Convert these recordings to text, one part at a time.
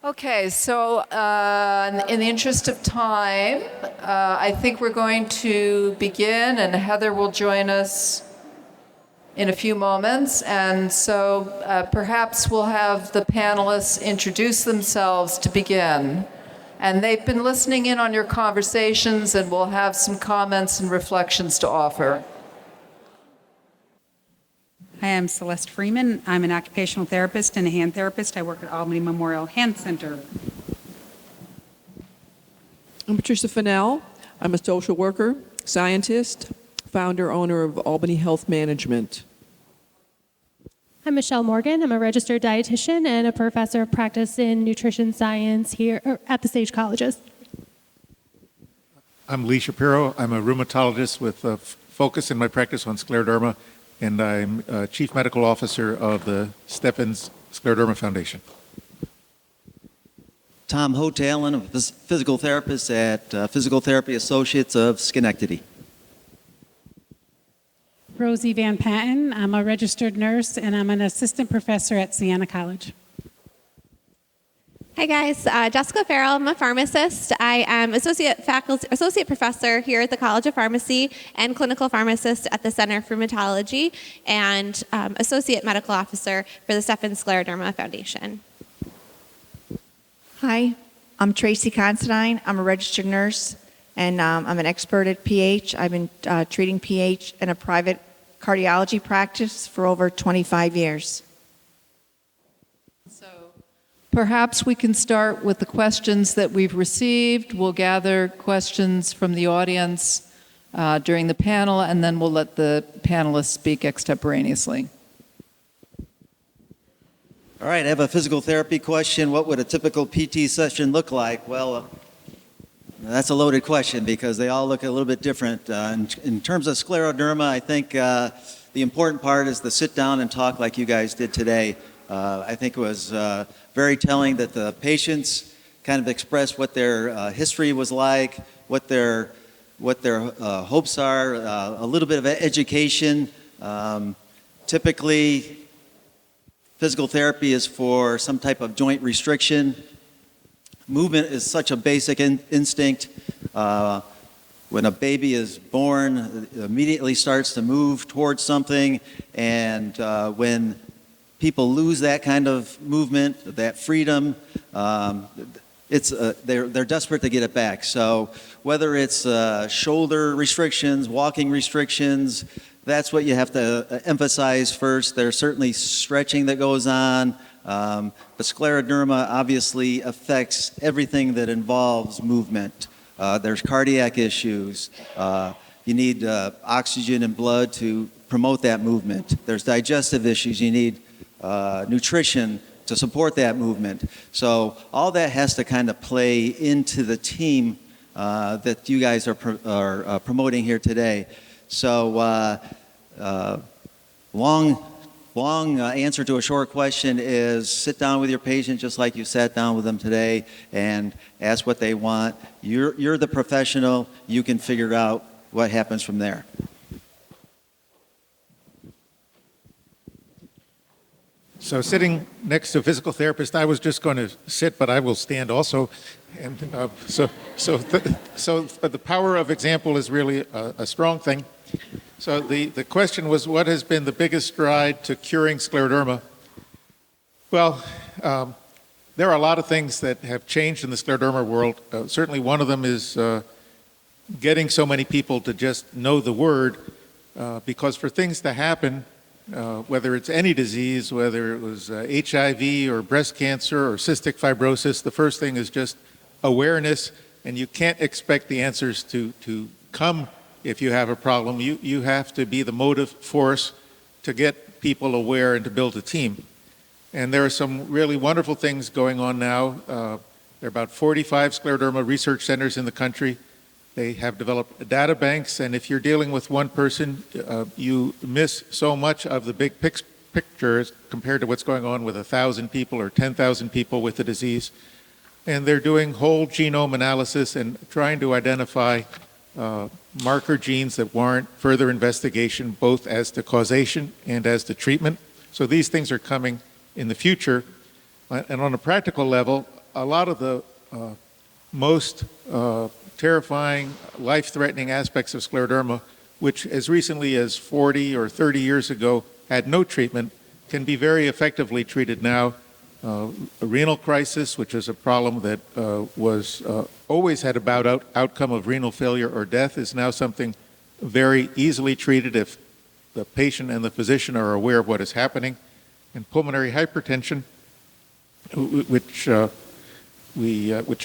Okay, so in the interest of time, I think we're going to begin, and Heather will join us in a few moments. And so perhaps we'll have the panelists introduce themselves to begin. And they've been listening in on your conversations, and we'll have some comments and reflections to offer. Hi, I'm Celeste Freeman. I'm an occupational therapist and a hand therapist. I work at Albany Memorial Hand Center. I'm Patricia Fennell. I'm a social worker, scientist, founder, owner of Albany Health Management. I'm Michelle Morgan. I'm a registered dietitian and a professor of practice in nutrition science here at the Sage Colleges. I'm Lee Shapiro. I'm a rheumatologist with a focus in my practice on scleroderma, and I'm Chief Medical Officer of the Steffens Scleroderma Foundation. Tom Hotel, I'm a physical therapist at Physical Therapy Associates of Schenectady. Rosie Van Patten. I'm a registered nurse and I'm an assistant professor at Siena College. Hi guys, Jessica Farrell. I'm a pharmacist. I am associate professor here at the College of Pharmacy and clinical pharmacist at the Center for Rheumatology and associate medical officer for the Steffens Scleroderma Foundation. Hi, I'm Tracy Considine. I'm a registered nurse and I'm an expert at pH. I've been treating pH in a private cardiology practice for over 25 years. Perhaps we can start with the questions that we've received. We'll gather questions from the audience during the panel, and then we'll let the panelists speak extemporaneously. All right, I have a physical therapy question. What would a typical PT session look like? Well, that's a loaded question because they all look a little bit different. In terms of scleroderma, I think the important part is the sit down and talk like you guys did today. I think it was very telling that the patients kind of expressed what their history was like, what their hopes are, a little bit of education. Typically, physical therapy is for some type of joint restriction. Movement is such a basic instinct. When a baby is born, it immediately starts to move towards something, and when people lose that kind of movement, that freedom, they're desperate to get it back. So whether it's shoulder restrictions, walking restrictions, that's what you have to emphasize first. There's certainly stretching that goes on. But scleroderma obviously affects everything that involves movement. There's cardiac issues. You need oxygen and blood to promote that movement. There's digestive issues. You need nutrition to support that movement. So all that has to kind of play into the team that you guys are promoting here today. So long answer to a short question is sit down with your patient just like you sat down with them today and ask what they want. You're the professional. You can figure out what happens from there. So sitting next to a physical therapist, I was just going to sit, but I will stand also. And but the power of example is really a strong thing. So the question was, what has been the biggest stride to curing scleroderma? Well, there are a lot of things that have changed in the scleroderma world. Certainly one of them is getting so many people to just know the word, because for things to happen, whether it's any disease, whether it was HIV or breast cancer or cystic fibrosis, the first thing is just awareness, and you can't expect the answers to come if you have a problem. You have to be the motive force to get people aware and to build a team. And there are some really wonderful things going on now. There are about 45 scleroderma research centers in the country. They have developed data banks, and if you're dealing with one person, you miss so much of the big picture compared to what's going on with 1,000 people or 10,000 people with the disease. And they're doing whole genome analysis and trying to identify marker genes that warrant further investigation, both as to causation and as to treatment. So these things are coming in the future. And on a practical level, a lot of the most terrifying, life-threatening aspects of scleroderma, which as recently as 40 or 30 years ago had no treatment, can be very effectively treated now. A renal crisis, which is a problem that was always had a bad outcome of renal failure or death, is now something very easily treated if the patient and the physician are aware of what is happening. And pulmonary hypertension, which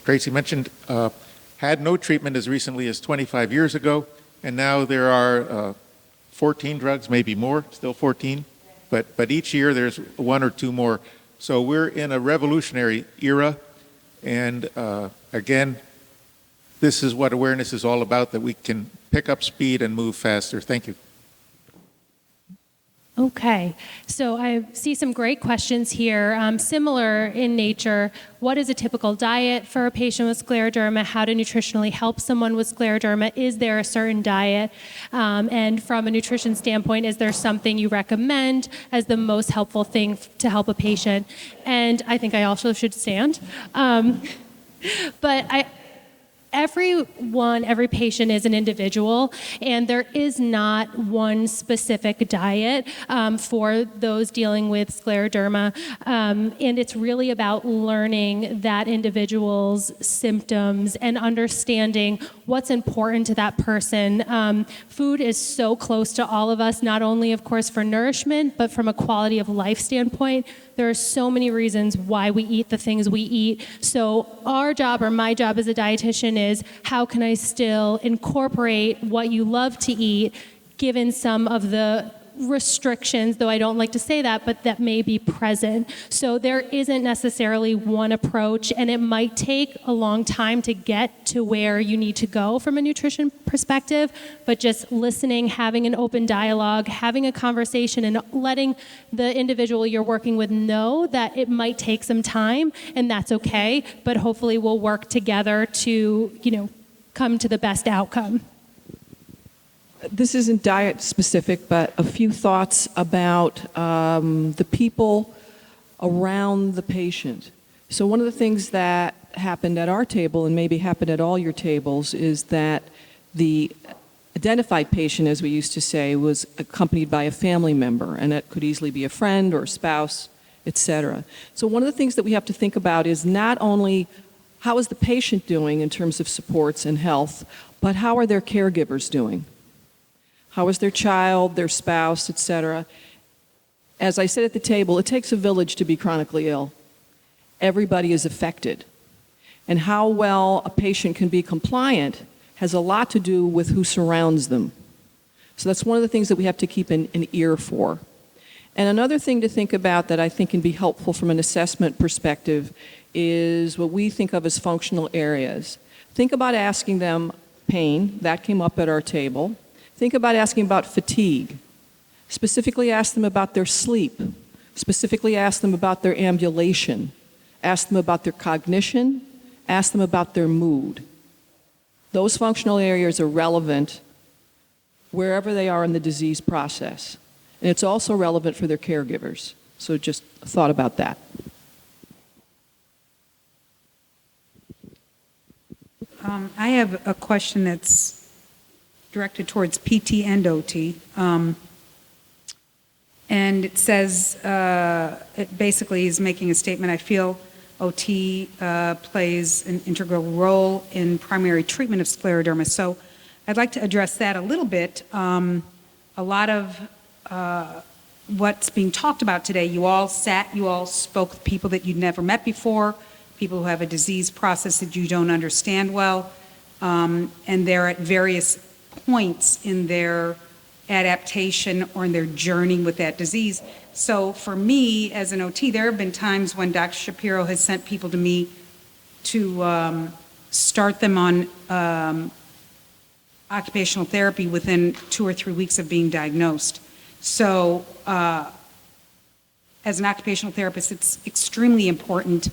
Tracy mentioned, had no treatment as recently as 25 years ago, and now there are 14 drugs, maybe more, still 14, but each year there's one or two more. So we're in a revolutionary era, and again, this is what awareness is all about, that we can pick up speed and move faster. Thank you. Okay, so I see some great questions here, similar in nature. What is a typical diet for a patient with scleroderma? How to nutritionally help someone with scleroderma? Is there a certain diet? And from a nutrition standpoint, is there something you recommend as the most helpful thing to help a patient? And I think I also should stand. But every patient is an individual, and there is not one specific diet for those dealing with scleroderma. And it's really about learning that individual's symptoms and understanding what's important to that person. Food is so close to all of us, not only, of course, for nourishment, but from a quality of life standpoint. There are so many reasons why we eat the things we eat. So our job, or my job as a dietitian, is how can I still incorporate what you love to eat, given some of the restrictions, though I don't like to say that, but that may be present. So there isn't necessarily one approach, and it might take a long time to get to where you need to go from a nutrition perspective, but just listening, having an open dialogue, having a conversation, and letting the individual you're working with know that it might take some time, and that's okay, but hopefully we'll work together to, come to the best outcome. This isn't diet specific, but a few thoughts about the people around the patient. So one of the things that happened at our table, and maybe happened at all your tables, is that the identified patient, as we used to say, was accompanied by a family member, and that could easily be a friend or a spouse, etc. So one of the things that we have to think about is not only how is the patient doing in terms of supports and health, but how are their caregivers doing? How is their child, their spouse, etc.? As I said at the table, it takes a village to be chronically ill. Everybody is affected. And how well a patient can be compliant has a lot to do with who surrounds them. So that's one of the things that we have to keep an ear for. And another thing to think about that I think can be helpful from an assessment perspective is what we think of as functional areas. Think about asking them pain. That came up at our table. Think about asking about fatigue. Specifically ask them about their sleep. Specifically ask them about their ambulation. Ask them about their cognition. Ask them about their mood. Those functional areas are relevant wherever they are in the disease process. And it's also relevant for their caregivers. So just a thought about that. I have a question that's directed towards PT and OT. And it says, it basically is making a statement, I feel OT plays an integral role in primary treatment of scleroderma. So I'd like to address that a little bit. A lot of what's being talked about today, you all spoke with people that you'd never met before, people who have a disease process that you don't understand well, and they're at various points in their adaptation or in their journey with that disease. So for me, as an OT, there have been times when Dr. Shapiro has sent people to me to start them on occupational therapy within 2 or 3 weeks of being diagnosed. So as an occupational therapist, it's extremely important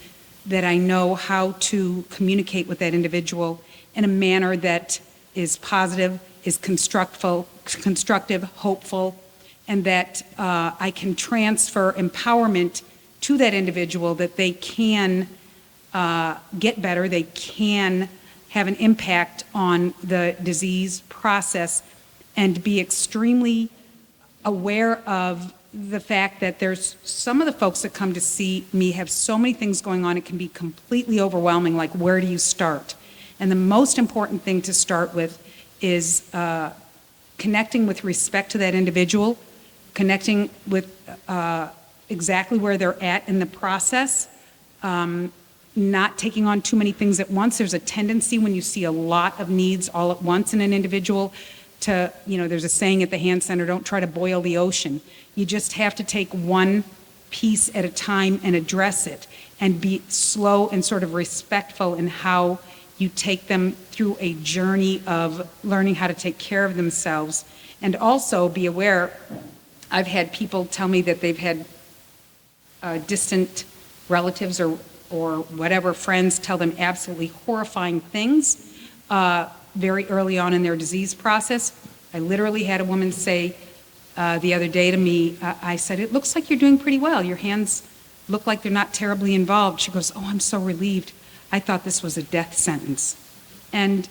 that I know how to communicate with that individual in a manner that is positive, is constructive, hopeful, and that I can transfer empowerment to that individual that they can get better. They can have an impact on the disease process and be extremely aware of the fact that there's some of the folks that come to see me have so many things going on, it can be completely overwhelming, like where do you start? And the most important thing to start with is connecting with respect to that individual, connecting with exactly where they're at in the process, not taking on too many things at once. There's a tendency when you see a lot of needs all at once in an individual to, there's a saying at the Hand Center, don't try to boil the ocean. You just have to take one piece at a time and address it and be slow and sort of respectful in how you take them through a journey of learning how to take care of themselves. And also be aware, I've had people tell me that they've had distant relatives or whatever friends tell them absolutely horrifying things very early on in their disease process. I literally had a woman say the other day to me, I said, it looks like you're doing pretty well. Your hands look like they're not terribly involved. She goes, oh, I'm so relieved. I thought this was a death sentence. And,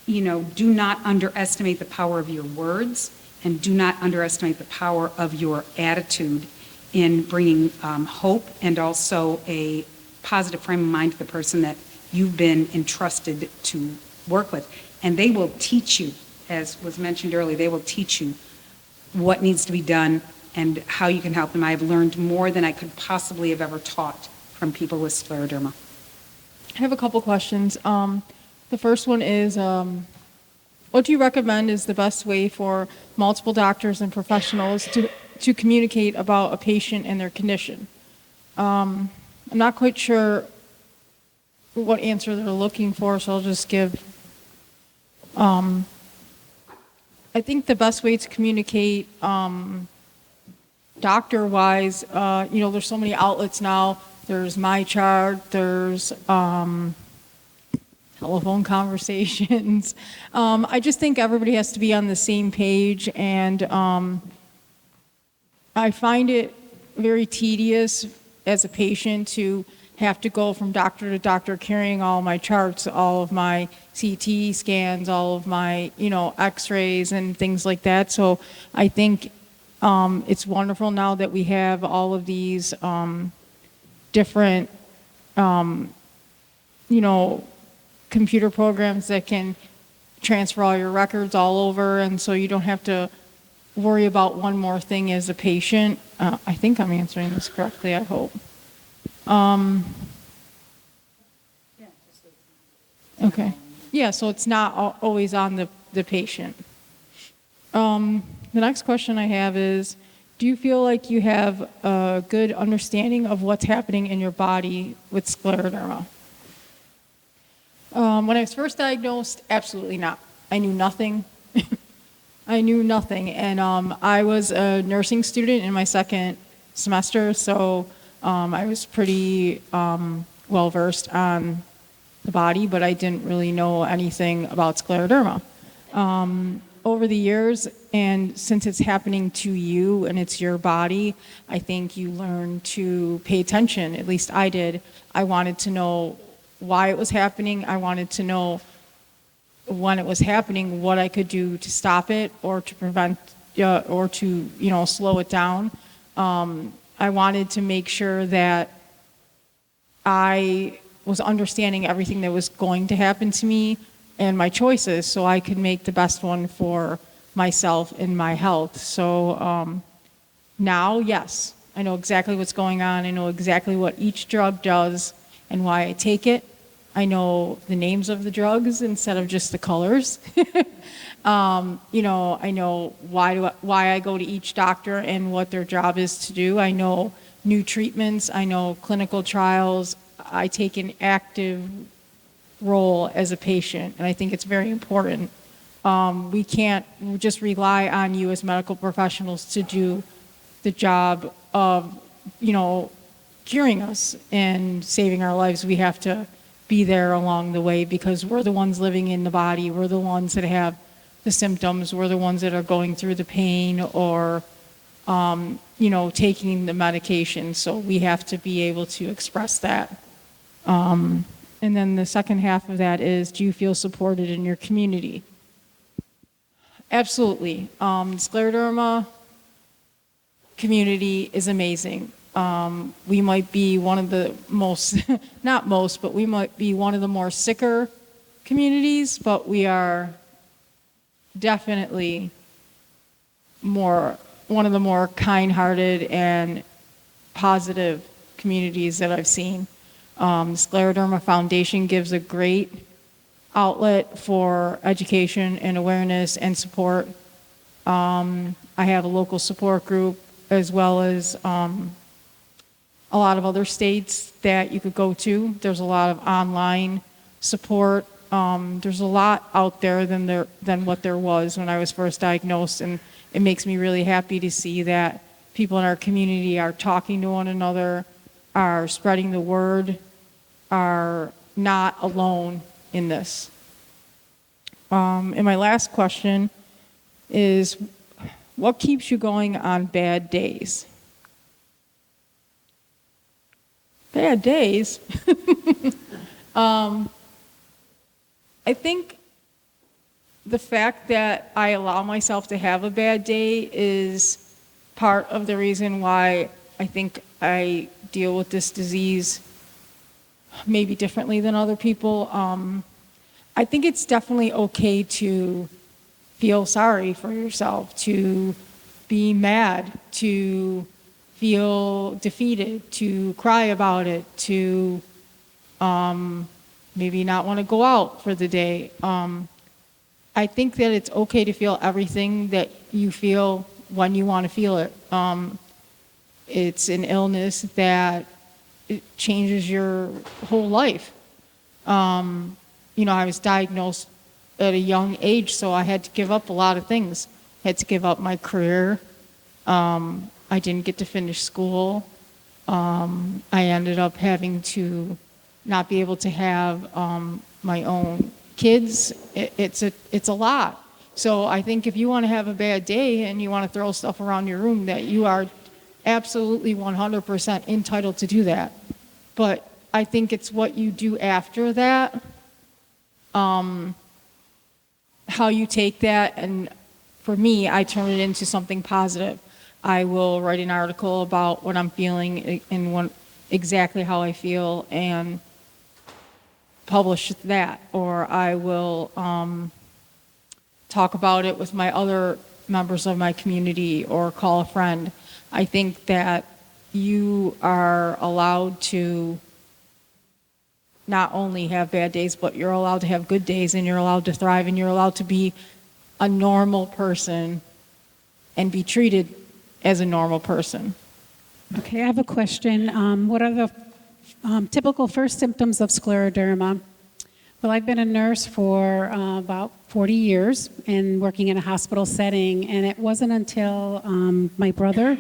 do not underestimate the power of your words and do not underestimate the power of your attitude in bringing hope and also a positive frame of mind to the person that you've been entrusted to work with. And they will teach you, as was mentioned earlier, they will teach you what needs to be done and how you can help them. I have learned more than I could possibly have ever taught from people with scleroderma. I have a couple questions. The first one is, what do you recommend is the best way for multiple doctors and professionals to communicate about a patient and their condition? I'm not quite sure what answer they're looking for, so I'll just give. I think the best way to communicate doctor-wise, there's so many outlets now. There's my chart, there's telephone conversations. I just think everybody has to be on the same page, and I find it very tedious as a patient to have to go from doctor to doctor carrying all my charts, all of my CT scans, all of my, x-rays and things like that. So I think it's wonderful now that we have all of these different, computer programs that can transfer all your records all over, and so you don't have to worry about one more thing as a patient. I think I'm answering this correctly, I hope. Okay. Yeah, so it's not always on the patient. The next question I have is, do you feel like you have a good understanding of what's happening in your body with scleroderma? When I was first diagnosed, absolutely not. I knew nothing. I knew nothing. And I was a nursing student in my second semester, so I was pretty well-versed on the body, but I didn't really know anything about scleroderma. Over the years, and since it's happening to you and it's your body, I think you learn to pay attention. At least I did. I wanted to know why it was happening. I wanted to know when it was happening, what I could do to stop it or to prevent or to, slow it down. I wanted to make sure that I was understanding everything that was going to happen to me and my choices so I could make the best one for myself and my health. So now, yes, I know exactly what's going on. I know exactly what each drug does and why I take it. I know the names of the drugs instead of just the colors. I know why I go to each doctor and what their job is to do. I know new treatments. I know clinical trials. I take an active role as a patient, and I think it's very important. We can't just rely on you as medical professionals to do the job of, curing us and saving our lives. We have to be there along the way because we're the ones living in the body. We're the ones that have the symptoms. We're the ones that are going through the pain or, taking the medication. So we have to be able to express that. And then the second half of that is, do you feel supported in your community? Absolutely. Scleroderma community is amazing. We might be one of the most, not most, but we might be one of the more sicker communities, but we are definitely one of the more kind-hearted and positive communities that I've seen. The Scleroderma Foundation gives a great outlet for education and awareness and support. I have a local support group as well as a lot of other states that you could go to. There's a lot of online support. There's a lot out there than what there was when I was first diagnosed, and it makes me really happy to see that people in our community are talking to one another, are spreading the word, are not alone in this. And my last question is, what keeps you going on bad days? Bad days? I think the fact that I allow myself to have a bad day is part of the reason why I think I deal with this disease maybe differently than other people. I think it's definitely okay to feel sorry for yourself, to be mad, to feel defeated, to cry about it, to maybe not want to go out for the day. I think that it's okay to feel everything that you feel when you want to feel it. It's an illness that it changes your whole life. I was diagnosed at a young age, so I had to give up a lot of things. I had to give up my career. I didn't get to finish school. I ended up having to not be able to have my own kids. It's a lot. So I think if you want to have a bad day and you want to throw stuff around your room, that you are absolutely 100% entitled to do that. But I think it's what you do after that, how you take that, and for me, I turn it into something positive. I will write an article about what I'm feeling and exactly how I feel and publish that, or I will talk about it with my other members of my community or call a friend. I think that you are allowed to not only have bad days, but you're allowed to have good days, and you're allowed to thrive, and you're allowed to be a normal person and be treated as a normal person. Okay, I have a question. What are the typical first symptoms of scleroderma? Well, I've been a nurse for about 40 years and working in a hospital setting, and it wasn't until my brother,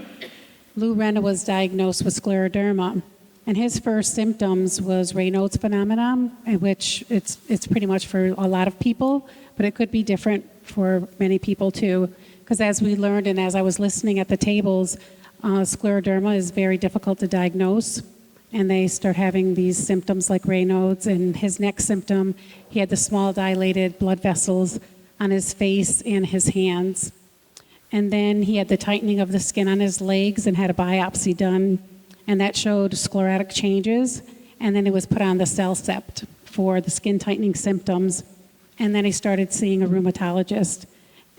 Lou Renna, was diagnosed with scleroderma. And his first symptoms was Raynaud's phenomenon, which it's pretty much for a lot of people, but it could be different for many people too. Because as we learned and as I was listening at the tables, scleroderma is very difficult to diagnose. And they start having these symptoms like Raynaud's. And his next symptom, he had the small dilated blood vessels on his face and his hands. And then he had the tightening of the skin on his legs and had a biopsy done. And that showed sclerotic changes. And then it was put on the Cellcept for the skin tightening symptoms. And then he started seeing a rheumatologist.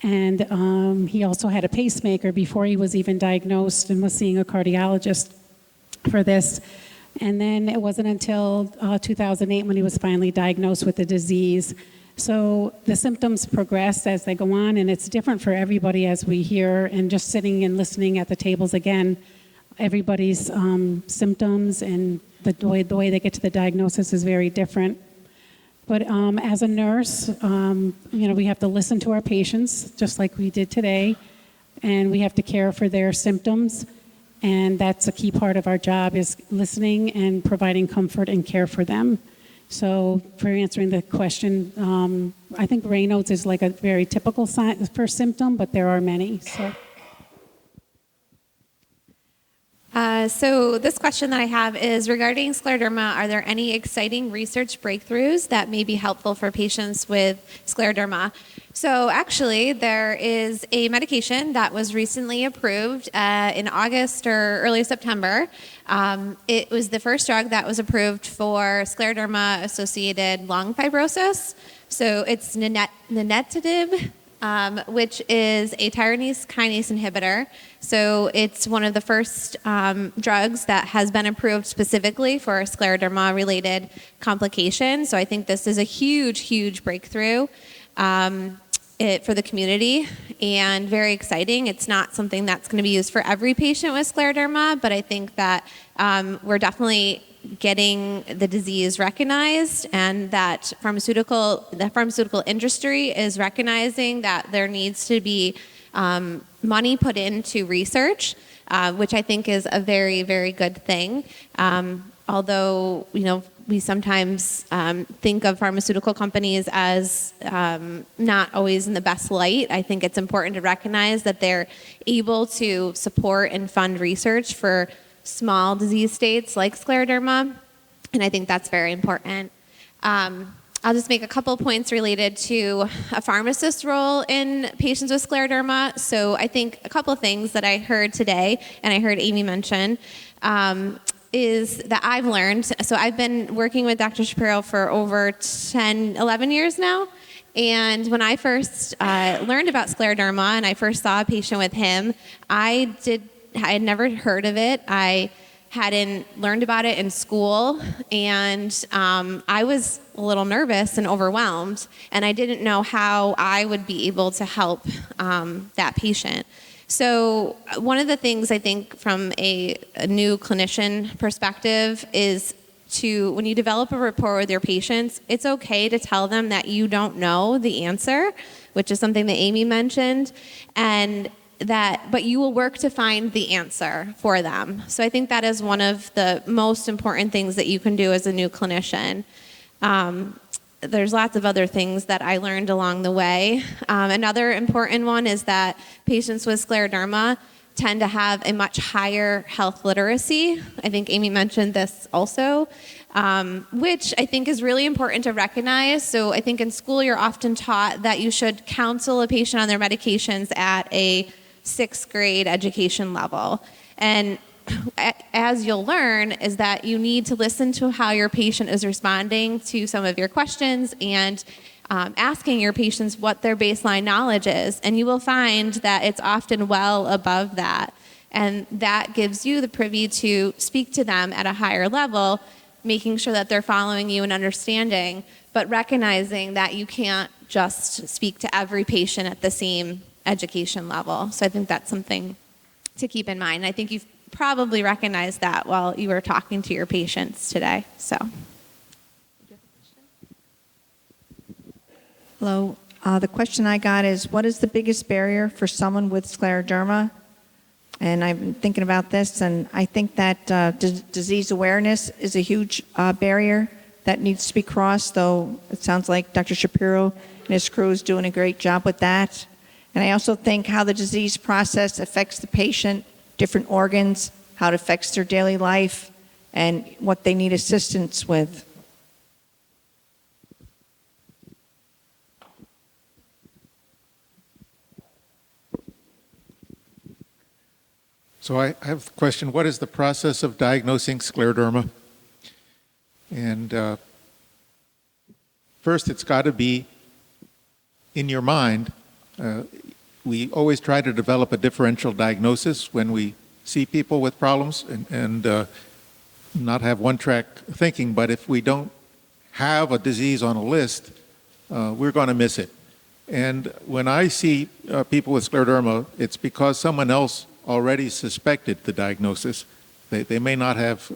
And he also had a pacemaker before he was even diagnosed and was seeing a cardiologist for this. And then it wasn't until 2008 when he was finally diagnosed with the disease. So the symptoms progress as they go on, and it's different for everybody as we hear, and just sitting and listening at the tables again, everybody's symptoms and the way they get to the diagnosis is very different. But as a nurse, we have to listen to our patients, just like we did today, and we have to care for their symptoms. And that's a key part of our job, is listening and providing comfort and care for them. So for answering the question, I think Raynaud's is like a very typical first symptom, but there are many. So So this question that I have is regarding scleroderma. Are there any exciting research breakthroughs that may be helpful for patients with scleroderma? So actually, there is a medication that was recently approved in August or early September. It was the first drug that was approved for scleroderma-associated lung fibrosis. So it's nintedanib, which is a tyrosine kinase inhibitor. So it's one of the first drugs that has been approved specifically for scleroderma-related complications. So I think this is a huge, huge breakthrough for the community and very exciting. It's not something that's going to be used for every patient with scleroderma, but I think that we're definitely getting the disease recognized, and that the pharmaceutical industry is recognizing that there needs to be money put into research, which I think is a very, very good thing. Although, we sometimes think of pharmaceutical companies as not always in the best light. I think it's important to recognize that they're able to support and fund research for small disease states like scleroderma, and I think that's very important. I'll just make a couple points related to a pharmacist's role in patients with scleroderma. So I think a couple of things that I heard today, and I heard Amy mention, is that I've learned. So I've been working with Dr. Shapiro for over 10, 11 years now. And when I first learned about scleroderma and I first saw a patient with him, I had never heard of it. I hadn't learned about it in school, and I was a little nervous and overwhelmed, and I didn't know how I would be able to help that patient. So one of the things I think from a new clinician perspective is when you develop a rapport with your patients, it's okay to tell them that you don't know the answer, which is something that Amy mentioned, but you will work to find the answer for them. So I think that is one of the most important things that you can do as a new clinician. There's lots of other things that I learned along the way. Another important one is that patients with scleroderma tend to have a much higher health literacy. I think Amy mentioned this also, which I think is really important to recognize. So I think in school you're often taught that you should counsel a patient on their medications at a 6th grade education level. And as you'll learn is that you need to listen to how your patient is responding to some of your questions and asking your patients what their baseline knowledge is. And you will find that it's often well above that. And that gives you the privy to speak to them at a higher level, making sure that they're following you and understanding, but recognizing that you can't just speak to every patient at the same education level. So I think that's something to keep in mind. I think you've probably recognized that while you were talking to your patients today. So. Hello. The question I got is, what is the biggest barrier for someone with scleroderma? And I've been thinking about this, and I think that disease awareness is a huge barrier that needs to be crossed, though it sounds like Dr. Shapiro and his crew is doing a great job with that. And I also think how the disease process affects the patient, different organs, how it affects their daily life, and what they need assistance with. So I have a question. What is the process of diagnosing scleroderma? And first, it's got to be in your mind. We always try to develop a differential diagnosis when we see people with problems and not have one-track thinking. But if we don't have a disease on a list, we're going to miss it. And when I see people with scleroderma, it's because someone else already suspected the diagnosis. They may not have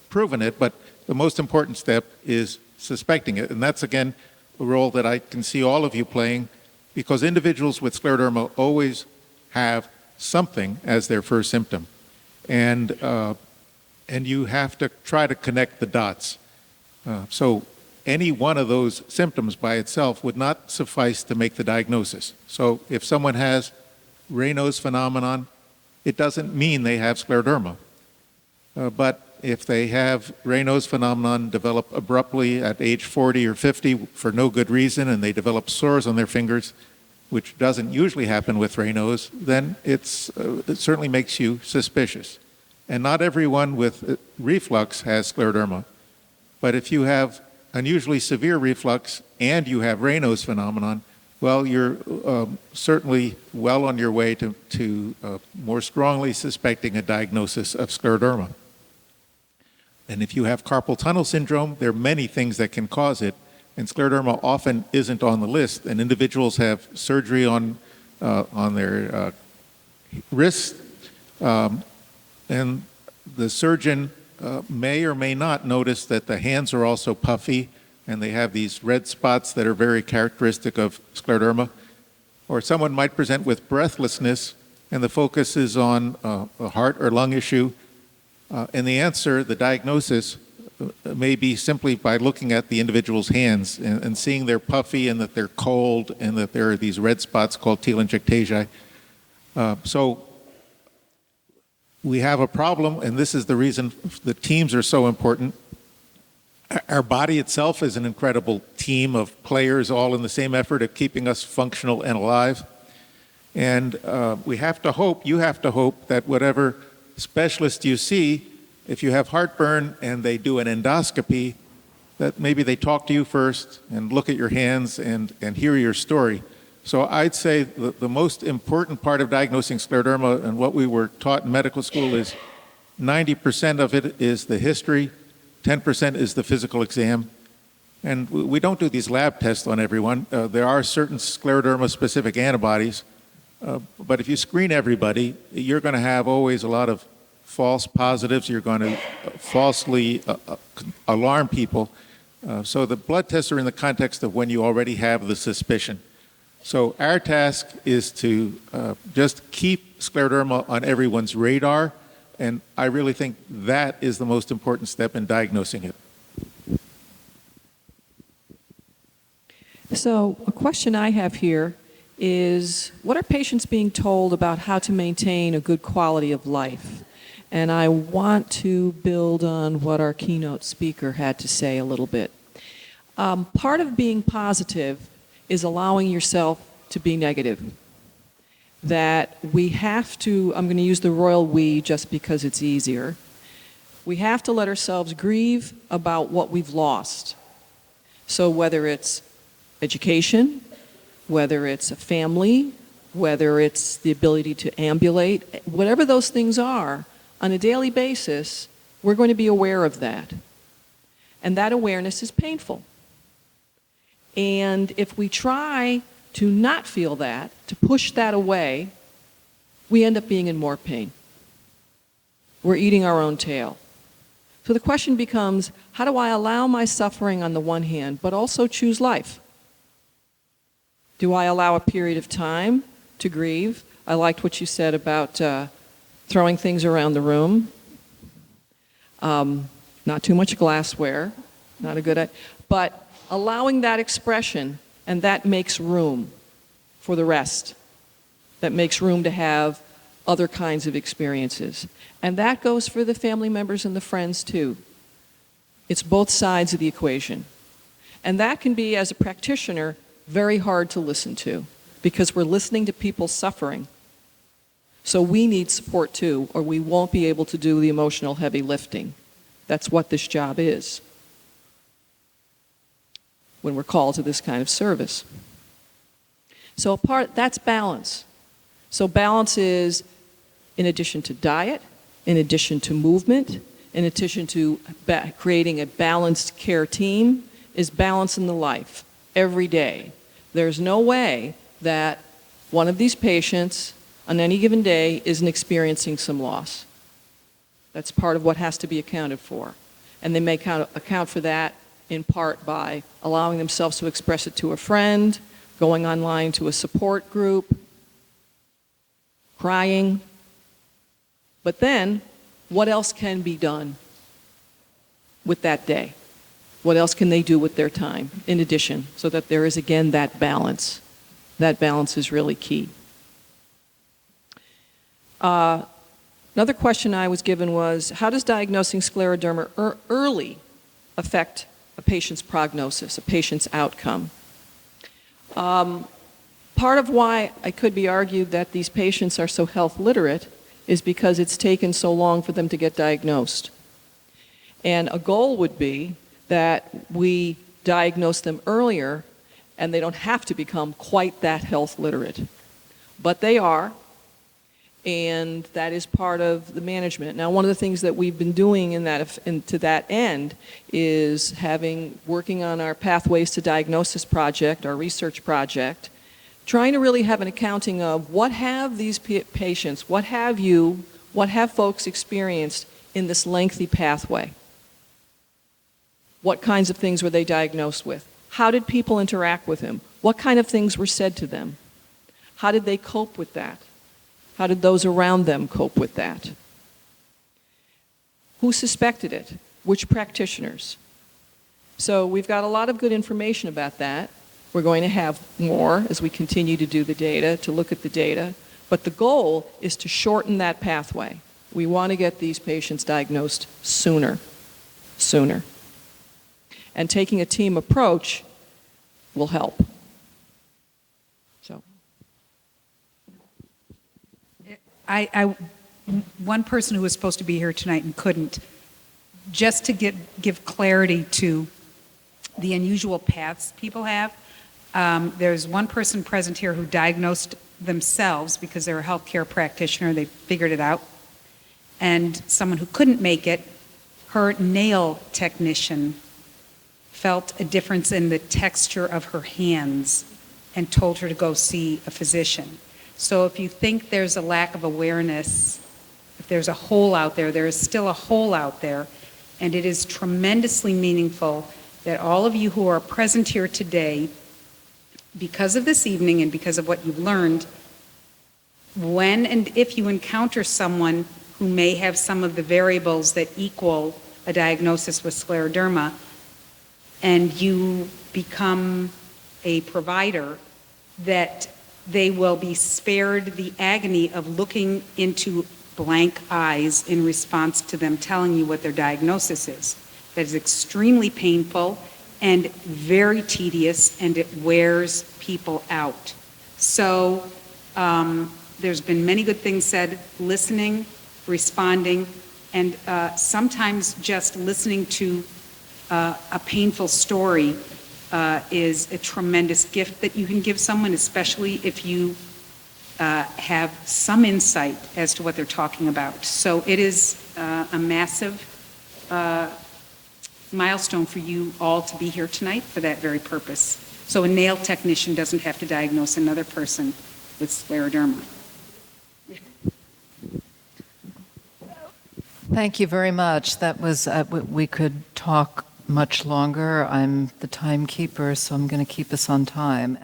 proven it, but the most important step is suspecting it. And that's, again, a role that I can see all of you playing, because individuals with scleroderma always have something as their first symptom. And you have to try to connect the dots. So any one of those symptoms by itself would not suffice to make the diagnosis. So if someone has Raynaud's phenomenon, it doesn't mean they have scleroderma. But if they have Raynaud's phenomenon develop abruptly at age 40 or 50 for no good reason, and they develop sores on their fingers, which doesn't usually happen with Raynaud's, then it certainly makes you suspicious. And not everyone with reflux has scleroderma. But if you have unusually severe reflux and you have Raynaud's phenomenon, well, you're certainly well on your way to more strongly suspecting a diagnosis of scleroderma. And if you have carpal tunnel syndrome, there are many things that can cause it, and scleroderma often isn't on the list. And individuals have surgery on their wrist, and the surgeon may or may not notice that the hands are also puffy, and they have these red spots that are very characteristic of scleroderma. Or someone might present with breathlessness, and the focus is on a heart or lung issue. And the answer, the diagnosis, may be simply by looking at the individual's hands and seeing they're puffy and that they're cold and that there are these red spots called telangiectasia. So we have a problem, and this is the reason the teams are so important. Our body itself is an incredible team of players all in the same effort at keeping us functional and alive. And we have to hope, you have to hope, that whatever specialist you see, if you have heartburn and they do an endoscopy, that maybe they talk to you first and look at your hands and hear your story. So I'd say the most important part of diagnosing scleroderma and what we were taught in medical school is 90% of it is the history, 10% is the physical exam. And we don't do these lab tests on everyone. There are certain scleroderma-specific antibodies, but if you screen everybody, you're going to have always a lot of false positives. You're going to falsely alarm people. So the blood tests are in the context of when you already have the suspicion. So our task is to just keep scleroderma on everyone's radar, and I really think that is the most important step in diagnosing it. So a question I have here is, what are patients being told about how to maintain a good quality of life? And I want to build on what our keynote speaker had to say a little bit. Part of being positive is allowing yourself to be negative. That we have to, I'm going to use the royal we just because it's easier, we have to let ourselves grieve about what we've lost. So whether it's education, whether it's a family, whether it's the ability to ambulate, whatever those things are, on a daily basis, we're going to be aware of that. And that awareness is painful. And if we try to not feel that, to push that away, we end up being in more pain. We're eating our own tail. So the question becomes, how do I allow my suffering on the one hand, but also choose life? Do I allow a period of time to grieve? I liked what you said about throwing things around the room. Not too much glassware, not a good idea. But allowing that expression, and that makes room for the rest. That makes room to have other kinds of experiences. And that goes for the family members and the friends too. It's both sides of the equation. And that can be, as a practitioner, very hard to listen to because we're listening to people suffering. So we need support too, or we won't be able to do the emotional heavy lifting. That's what this job is when we're called to this kind of service. So that's balance. So balance is, in addition to diet, in addition to movement, in addition to creating a balanced care team, is balance in the life every day. There's no way that one of these patients on any given day isn't experiencing some loss. That's part of what has to be accounted for. And they may account for that in part by allowing themselves to express it to a friend, going online to a support group, crying. But then, what else can be done with that day? What else can they do with their time in addition, so that there is again that balance? That balance is really key. Another question I was given was, how does diagnosing scleroderma early affect a patient's prognosis, a patient's outcome? Part of why it could be argued that these patients are so health literate is because it's taken so long for them to get diagnosed. And a goal would be that we diagnose them earlier and they don't have to become quite that health literate. But they are, and that is part of the management. Now, one of the things that we've been doing to that end is working on our Pathways to Diagnosis project, our research project, trying to really have an accounting of what have these patients, what have folks experienced in this lengthy pathway? What kinds of things were they diagnosed with? How did people interact with him? What kind of things were said to them? How did they cope with that? How did those around them cope with that? Who suspected it? Which practitioners? So we've got a lot of good information about that. We're going to have more as we continue to do the data, to look at the data. But the goal is to shorten that pathway. We want to get these patients diagnosed sooner. And taking a team approach will help. So, one person who was supposed to be here tonight and couldn't, just to give clarity to the unusual paths people have. There's one person present here who diagnosed themselves because they're a healthcare practitioner. They figured it out. And someone who couldn't make it, her nail technician felt a difference in the texture of her hands and told her to go see a physician. So if you think there's a lack of awareness, if there's a hole out there, there is still a hole out there. And it is tremendously meaningful that all of you who are present here today, because of this evening and because of what you've learned, when and if you encounter someone who may have some of the variables that equal a diagnosis with scleroderma, and you become a provider, that they will be spared the agony of looking into blank eyes in response to them telling you what their diagnosis is. That is extremely painful and very tedious, and it wears people out. So there's been many good things said: listening, responding, and sometimes just listening to a painful story is a tremendous gift that you can give someone, especially if you have some insight as to what they're talking about. So it is a massive milestone for you all to be here tonight for that very purpose. So a nail technician doesn't have to diagnose another person with scleroderma. Thank you very much. That was, we could talk much longer. I'm the timekeeper, so I'm going to keep us on time.